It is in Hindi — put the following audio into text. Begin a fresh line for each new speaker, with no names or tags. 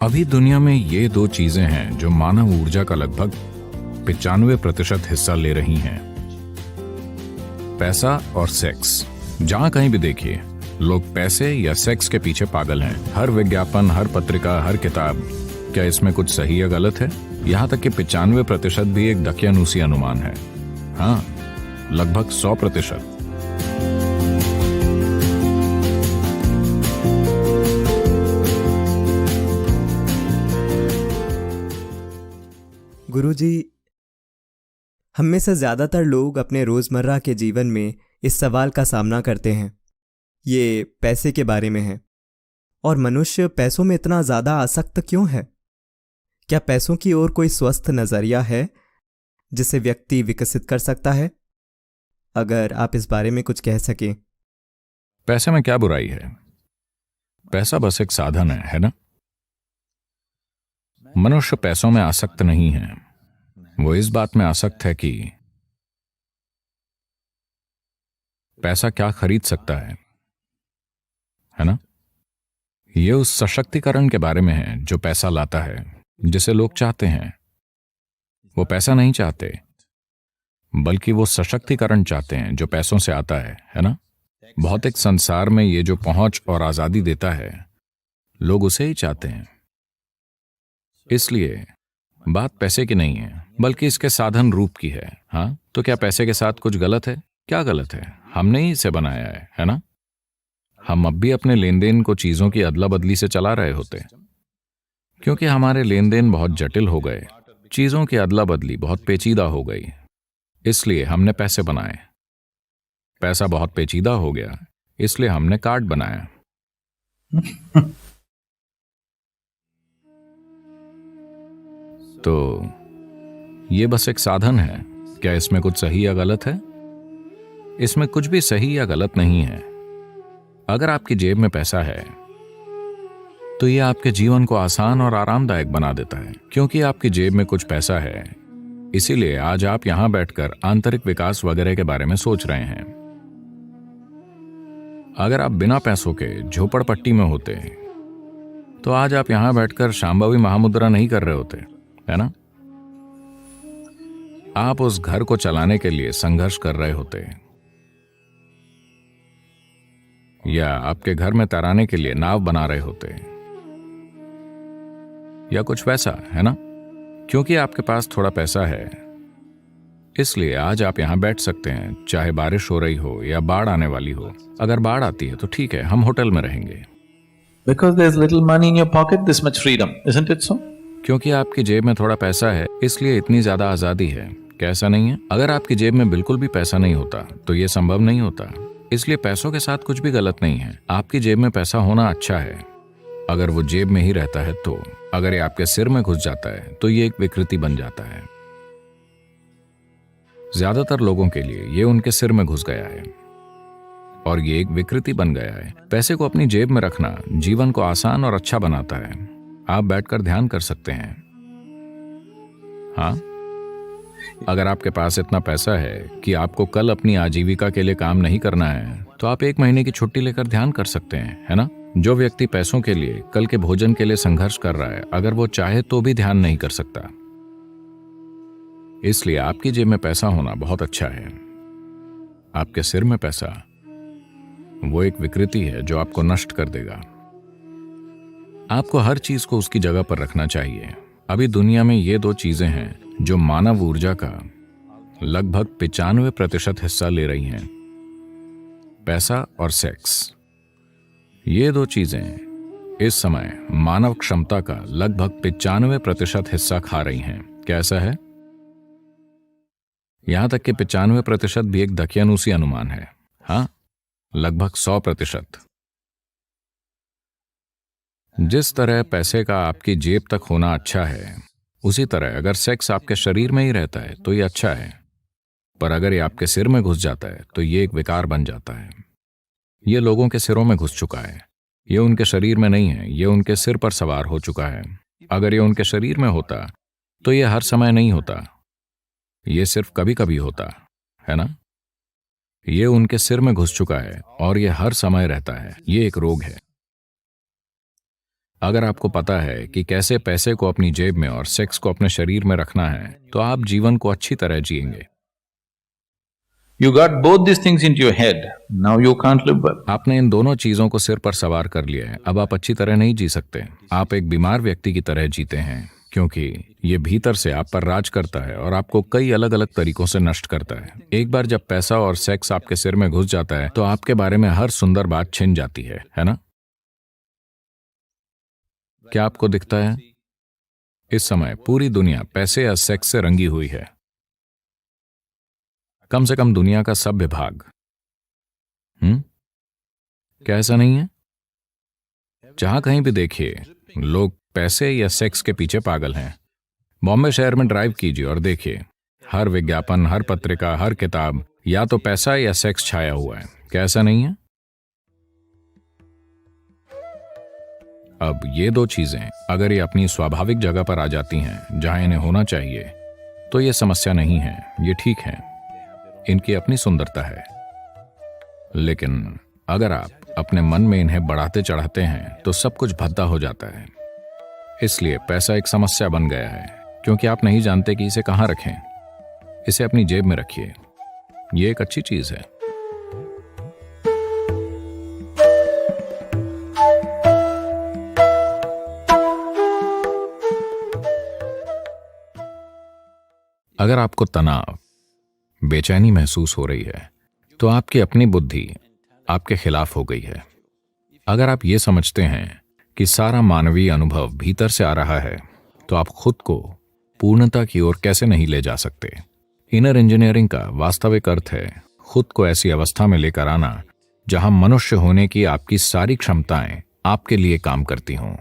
अभी दुनिया में ये दो चीजें हैं जो मानव ऊर्जा का लगभग 95% हिस्सा ले रही हैं, पैसा और सेक्स। जहां कहीं भी देखिए, लोग पैसे या सेक्स के पीछे पागल हैं। हर विज्ञापन, हर पत्रिका, हर किताब। क्या इसमें कुछ सही या गलत है? यहां तक कि 95% भी एक दकियानूसी अनुमान है। हाँ, लगभग 100%।
गुरुजी, हम में से ज्यादातर लोग अपने रोजमर्रा के जीवन में इस सवाल का सामना करते हैं। ये पैसे के बारे में है। और मनुष्य पैसों में इतना ज्यादा आसक्त क्यों है? क्या पैसों की ओर कोई स्वस्थ नजरिया है जिसे व्यक्ति विकसित कर सकता है? अगर आप इस बारे में कुछ कह सकें।
पैसे में क्या बुराई है? पैसा बस एक साधन है ना? मनुष्य पैसों में आसक्त नहीं है। वो इस बात में आसक्त है कि पैसा क्या खरीद सकता है ना? ये उस सशक्तिकरण के बारे में है जो पैसा लाता है, जिसे लोग चाहते हैं। वो पैसा नहीं चाहते, बल्कि वो सशक्तिकरण चाहते हैं जो पैसों से आता है ना? भौतिक संसार में ये जो पहुंच और आजादी देता है, लोग उसे ही चाहते हैं। इसलिए बात पैसे की नहीं है, बल्कि इसके साधन रूप की है। हाँ, तो क्या पैसे के साथ कुछ गलत है? क्या गलत है? हमने ही इसे बनाया है ना? हम अब भी अपने लेन देन को चीजों की अदला बदली से चला रहे होते, क्योंकि हमारे लेन देन बहुत जटिल हो गए। चीजों की अदला बदली बहुत पेचीदा हो गई, इसलिए हमने पैसे बनाए। पैसा बहुत पेचीदा हो गया, इसलिए हमने कार्ड बनाया। तो ये बस एक साधन है। क्या इसमें कुछ सही या गलत है? इसमें कुछ भी सही या गलत नहीं है। अगर आपकी जेब में पैसा है तो ये आपके जीवन को आसान और आरामदायक बना देता है। क्योंकि आपकी जेब में कुछ पैसा है, इसीलिए आज आप यहां बैठकर आंतरिक विकास वगैरह के बारे में सोच रहे हैं। अगर आप बिना पैसों के झोपड़पट्टी में होते तो आज आप यहां बैठकर शांभवी महामुद्रा नहीं कर रहे होते, है ना? आप उस घर को चलाने के लिए संघर्ष कर रहे होते, या आपके घर में तैराने के लिए नाव बना रहे होते, या कुछ वैसा, है ना? क्योंकि आपके पास थोड़ा पैसा है, इसलिए आज आप यहां बैठ सकते हैं, चाहे बारिश हो रही हो या बाढ़ आने वाली हो। अगर बाढ़ आती है तो ठीक है, हम होटल में रहेंगे।
Because there's little money in your pocket, this much freedom, isn't it so?
क्योंकि आपकी जेब में थोड़ा पैसा है, इसलिए इतनी ज्यादा आजादी है। क्या ऐसा नहीं है? अगर आपकी जेब में बिल्कुल भी पैसा नहीं होता तो यह संभव नहीं होता। इसलिए पैसों के साथ कुछ भी गलत नहीं है। आपकी जेब में पैसा होना अच्छा है, अगर वो जेब में ही रहता है तो। अगर ये आपके सिर में घुस जाता है तो ये एक विकृति बन जाता है। ज्यादातर लोगों के लिए ये उनके सिर में घुस गया है और ये एक विकृति बन गया है। पैसे को अपनी जेब में रखना जीवन को आसान और अच्छा बनाता है। आप बैठकर ध्यान कर सकते हैं। हाँ, अगर आपके पास इतना पैसा है कि आपको कल अपनी आजीविका के लिए काम नहीं करना है, तो आप 1 महीने की छुट्टी लेकर ध्यान कर सकते हैं, है ना? जो व्यक्ति पैसों के लिए, कल के भोजन के लिए संघर्ष कर रहा है, अगर वो चाहे तो भी ध्यान नहीं कर सकता। इसलिए आपकी जेब में पैसा होना बहुत अच्छा है। आपके सिर में पैसा, वो एक विकृति है जो आपको नष्ट कर देगा। आपको हर चीज को उसकी जगह पर रखना चाहिए। अभी दुनिया में ये दो चीजें हैं जो मानव ऊर्जा का लगभग 95% हिस्सा ले रही हैं, पैसा और सेक्स। ये दो चीजें इस समय मानव क्षमता का लगभग 95% हिस्सा खा रही हैं। क्या ऐसा है? यहां तक कि 95% भी एक दकियानूसी अनुमान है। हाँ, लगभग 100%। जिस तरह पैसे का आपकी जेब तक होना अच्छा है, उसी तरह अगर सेक्स आपके शरीर में ही रहता है तो ये अच्छा है। पर अगर ये आपके सिर में घुस जाता है तो ये एक विकार बन जाता है। ये लोगों के सिरों में घुस चुका है। ये उनके शरीर में नहीं है, ये उनके सिर पर सवार हो चुका है। अगर ये उनके शरीर में होता तो ये हर समय नहीं होता, ये सिर्फ कभी कभी होता, है ना? ये उनके सिर में घुस चुका है और ये हर समय रहता है। ये एक रोग है। अगर आपको पता है कि कैसे पैसे को अपनी जेब में और सेक्स को अपने शरीर में रखना है, तो आप जीवन को अच्छी तरह जिएंगे।
You got both these things into your head. Now you can't live well.
आपने इन दोनों चीजों को सिर पर सवार कर लिया है, अब आप अच्छी तरह नहीं जी सकते। आप एक बीमार व्यक्ति की तरह जीते हैं, क्योंकि ये भीतर से आप पर राज करता है और आपको कई अलग अलग तरीकों से नष्ट करता है। एक बार जब पैसा और सेक्स आपके सिर में घुस जाता है, तो आपके बारे में हर सुंदर बात छिन जाती है ना? क्या आपको दिखता है? इस समय पूरी दुनिया पैसे या सेक्स से रंगी हुई है, कम से कम दुनिया का सभ्य भाग। क्या ऐसा नहीं है? जहां कहीं भी देखिए, लोग पैसे या सेक्स के पीछे पागल हैं। बॉम्बे शहर में ड्राइव कीजिए और देखिए, हर विज्ञापन, हर पत्रिका, हर किताब या तो पैसा या सेक्स छाया हुआ है। क्या ऐसा नहीं है? अब ये दो चीजें अगर ये अपनी स्वाभाविक जगह पर आ जाती हैं, जहां इन्हें होना चाहिए, तो ये समस्या नहीं है, ये ठीक है। इनकी अपनी सुंदरता है। लेकिन अगर आप अपने मन में इन्हें बढ़ाते चढ़ाते हैं, तो सब कुछ भद्दा हो जाता है। इसलिए पैसा एक समस्या बन गया है, क्योंकि आप नहीं जानते कि इसे कहां रखें। इसे अपनी जेब में रखिए, ये एक अच्छी चीज है। अगर आपको तनाव, बेचैनी महसूस हो रही है, तो आपकी अपनी बुद्धि आपके खिलाफ हो गई है। अगर आप ये समझते हैं कि सारा मानवीय अनुभव भीतर से आ रहा है, तो आप खुद को पूर्णता की ओर कैसे नहीं ले जा सकते। इनर इंजीनियरिंग का वास्तविक अर्थ है खुद को ऐसी अवस्था में लेकर आना जहां मनुष्य होने की आपकी सारी क्षमताएं आपके लिए काम करती हों।